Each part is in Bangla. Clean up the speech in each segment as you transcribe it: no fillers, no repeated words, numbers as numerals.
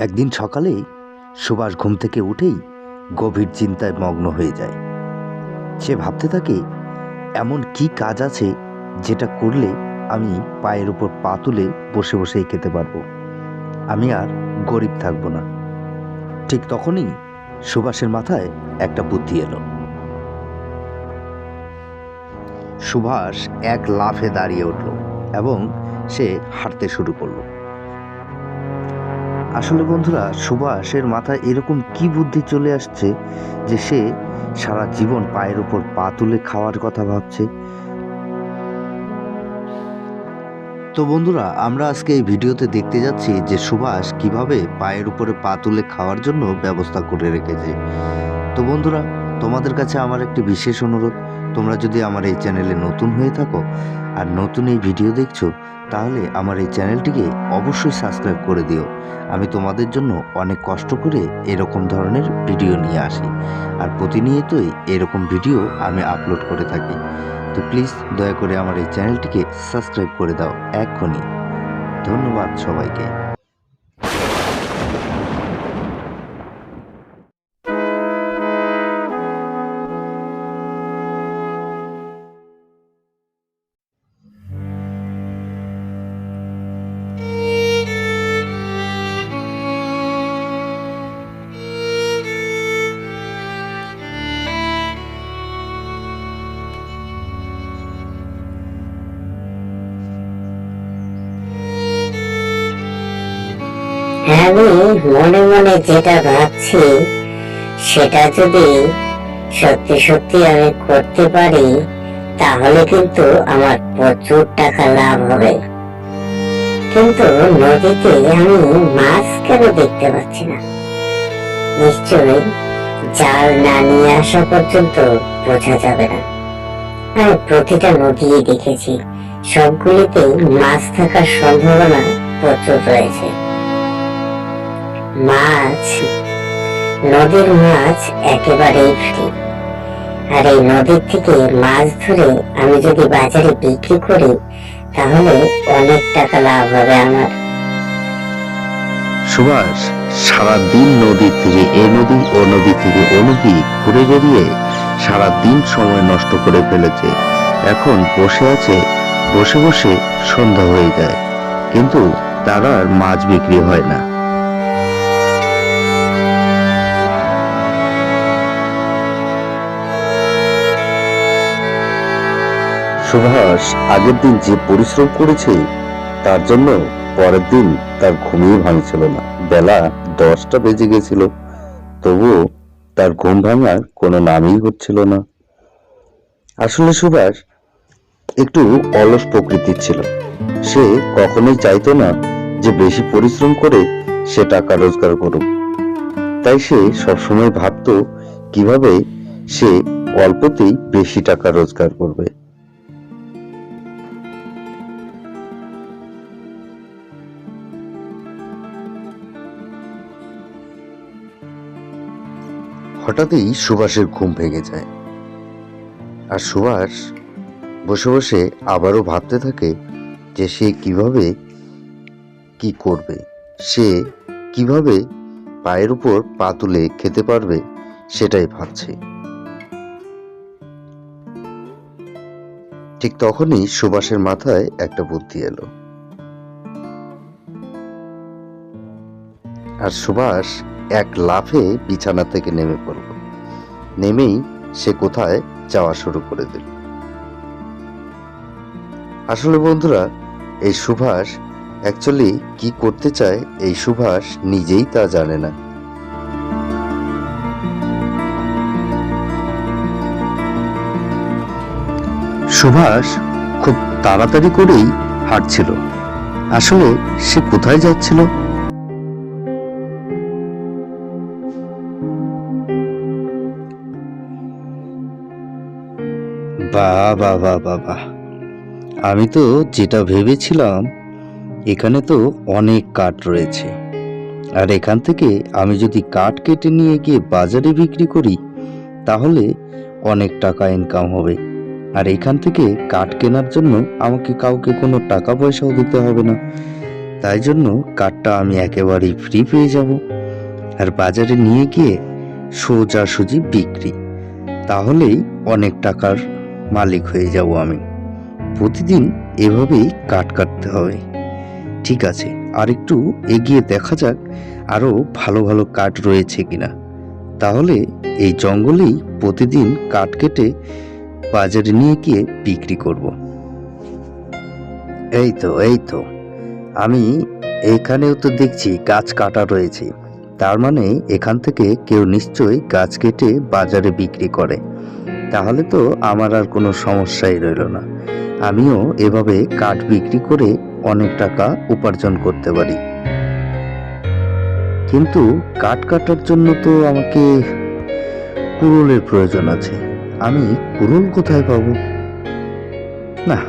একদিন সকালে সুভাষ ঘুম থেকে উঠেই গভীর চিন্তায় মগ্ন হয়ে যায়। সে ভাবতে থাকে, এমন কি কাজ আছে যেটা করলে আমি পায়ের উপর পা তুলে বসে বসেই খেতে পারবো, আমি আর গরিব থাকবো না। ঠিক তখনই সুভাষের মাথায় একটা বুদ্ধি এলো। সুভাষ এক লাফে দাঁড়িয়ে উঠল এবং সে হাঁটতে শুরু করলো। আসলে বন্ধুরা, সুভাষের মাথায় এরকম কি বুদ্ধি চলে আসছে যে সে সারা জীবন পায়ের উপর পা তুলে খাওয়ার কথা ভাবছে। তো বন্ধুরা, আমরা আজকে এই ভিডিওতে দেখতে যাচ্ছি যে সুভাষ কিভাবে পায়ের উপরে পা তুলে খাওয়ার জন্য ব্যবস্থা করে রেখেছে। তো বন্ধুরা, তোমাদের কাছে আমার একটি বিশেষ অনুরোধ, তোমরা যদি আমার এই চ্যানেলে নতুন হয়ে থাকো আর নতুন এই ভিডিও দেখছো, তাহলে আমার এই চ্যানেলটিকে অবশ্যই সাবস্ক্রাইব করে দিও। আমি তোমাদের জন্য অনেক কষ্ট করে এরকম ধরনের ভিডিও নিয়ে আসি, আর প্রতিনিয়তই এরকম ভিডিও আমি আপলোড করে থাকি। তো প্লিজ দয়া করে আমার এই চ্যানেলটিকে সাবস্ক্রাইব করে দাও এক্ষুনি। ধন্যবাদ সবাইকে। আমি মনে মনে যেটা ভাবছি সেটা যদি সত্যি সত্যি আমি করতে পারি, তাহলে কিন্তু আমার প্রচুর টাকা লাভ হবে। কিন্তু নদীতে আমি মাছ কেন দেখতে পাচ্ছি না? নিশ্চয়ই জাল না নিয়ে আসা পর্যন্ত বোঝা যাবে না। আমি প্রতিটা নদী দেখেছি, সবগুলিতেই মাছ থাকার সম্ভাবনা প্রচুর রয়েছে। মাছ, নদীর মাছ একেবারেই ফ্রি। আর এই নদীর থেকে মাছ ধরে আমি যদি বাজারে বিক্রি করি, তাহলে অনেক টাকা লাভ হবে আমার। সুভাষ সারাদিন নদীর থেকে এ নদী ও নদী থেকে ও নদী ঘুরে বেরিয়ে সারাদিন সময় নষ্ট করে ফেলেছে। এখন বসে আছে, বসে বসে সন্ধ্যা হয়ে যায়, কিন্তু তার আর মাছ বিক্রি হয় না। সুভাষ আগের দিন যে পরিশ্রম করেছে তার জন্য পরের দিন তার ঘুমিয়ে ভাঙছিল না। বেলা 10টা বেজে গেছিল, তবুও তার ঘুম ভাঙার কোনো নামই হচ্ছিল না। আসলে সুভাষ একটু অলস প্রকৃতির ছিল। সে কখনোই চাইতো না যে বেশি পরিশ্রম করে সে টাকা রোজগার করুক। তাই সে সবসময় ভাবতো কিভাবে সে অল্পতেই বেশি টাকা রোজগার করবে। হঠাৎই সুভাষের ঘুম ভেঙে যায়, আর সুভাষ বসে বসে আবারও ভাবতে থাকে যে সে কিভাবে কি করবে, সে কিভাবে পায়ের উপর পা তুলে খেতে পারবে, সেটাই ভাবছে। ঠিক তখনই সুভাষের মাথায় একটা বুদ্ধি এলো, আর সুভাষ এক লাফে বিছানা থেকে নেমে পড়ল। নেমেই সে কোথায় যাওয়া শুরু করে দিল। আসলে বন্ধুরা, এই সুভাষ অ্যাকচুয়ালি কি করতে চায় এই সুভাষ নিজেই তা জানে না। সুভাষ খুব তাড়াতাড়ি করেই হাঁটছিল। আসলে সে কোথায় যাচ্ছিল? বাহ বাহ বাহ বাহ বাহ, আমি তো যেটা ভেবেছিলাম, এখানে তো অনেক কাঠ রয়েছে, আর এখান থেকে আমি যদি কাঠ কেটে নিয়ে গিয়ে বাজারে বিক্রি করি, তাহলে অনেক টাকা ইনকাম হবে। আর এখান থেকে কাঠ কেনার জন্য আমাকে কাউকে কোনো টাকা পয়সাও দিতে হবে না। তাই জন্য কাঠটা আমি একেবারেই ফ্রি পেয়ে যাব, আর বাজারে নিয়ে গিয়ে সোজাসুজি বিক্রি, তাহলেই অনেক টাকার মালিক হয়ে যাব আমি। প্রতিদিন এভাবেই কাঠ কাটতে হবে। ঠিক আছে, আর একটু এগিয়ে দেখা যাক আরো ভালো ভালো কাঠ রয়েছে কিনা। তাহলে এই জঙ্গলেই প্রতিদিন কাঠ কেটে বাজারে নিয়ে গিয়ে বিক্রি করব। এই তো আমি এখানেও তো দেখছি গাছ কাটা রয়েছে, তার মানে এখান থেকে কেউ নিশ্চয়ই গাছ কেটে বাজারে বিক্রি করে। তাহলে তো আমার আর কোনো সমস্যাই রইল না, আমিও এভাবে কাঠ বিক্রি করে অনেক টাকা উপার্জন করতে পারি। কিন্তু কাঠ কাটার জন্য তো আমাকে কুড়ুলের প্রয়োজন আছে। আমি কুড়ুল কোথায় পাবো? না,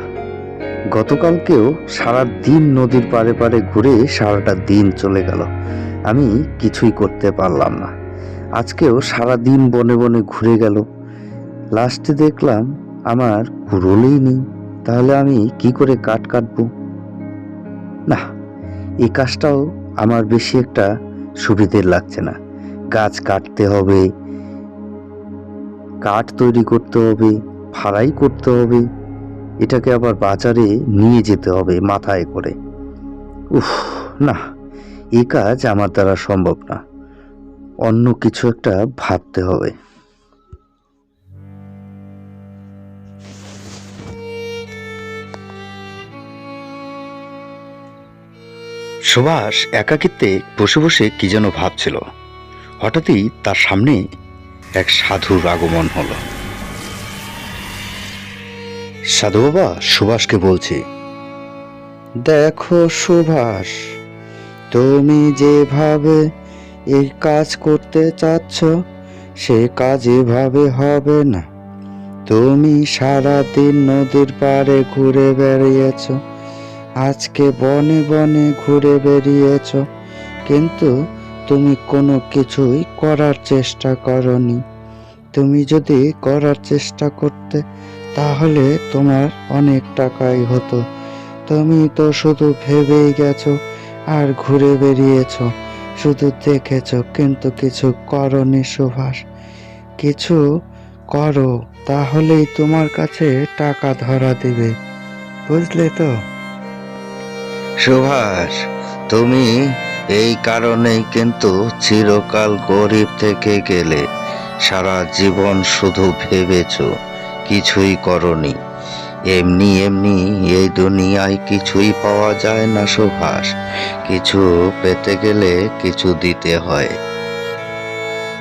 গতকালকেও সারা দিন নদীর পাড়ে পাড়ে ঘুরে সারাটা দিন চলে গেল, আমি কিছুই করতে পারলাম না। আজকেও সারা দিন বনে বনে ঘুরে গেল, লাস্টে দেখলাম আমার কুড়ুলই নেই। তাহলে আমি কি করে কাঠ কাটবো? না, এই কাজটাও আমার বেশি একটা সুবিধের লাগছে না। গাছ কাটতে হবে, কাঠ তৈরি করতে হবে, ফাড়াই করতে হবে, এটাকে আবার বাজারে নিয়ে যেতে হবে মাথায় করে। উফ, না, এই কাজ আমার দ্বারা সম্ভব না। অন্য কিছু একটা ভাবতে হবে। সুভাষ একাকিত্বে বসে বসে কি যেন ভাবছিল। হঠাৎই তার সামনে এক সাধুর আগমন হলো। সাধু বাবা সুভাষকে বলছে, দেখো সুভাষ, তুমি যেভাবে এই কাজ করতে চাচ্ছ সে কাজ এভাবে হবে না। তুমি সারাদিন নদীর পাড়ে ঘুরে বেরিয়েছ, আজকে বনে বনে ঘুরে বেরিয়েছ, কিন্তু তুমি কোনো কিছুই করার চেষ্টা করনি। তুমি যদি করার চেষ্টা করতে তাহলে তোমার অনেক টাকাই হতো। তুমি তো শুধু ভেবেই গেছো আর ঘুরে বেরিয়েছো, শুধু দেখেছো কিন্তু কিছু করনি। সুভাষ, কিছু করো, তাহলেই তোমার কাছে টাকা ধরা দিবে, বুঝলে তো? সুভাষ, তুমি এই কারণেই কিন্তু চিরকাল গরিব থেকে গেলে। সারা জীবন শুধু ভেবেছো, কিছুই করনি। এমনি এমনি এই দুনিয়ায় কিছুই পাওয়া যায় না সুভাষ, কিছু পেতে গেলে কিছু দিতে হয়।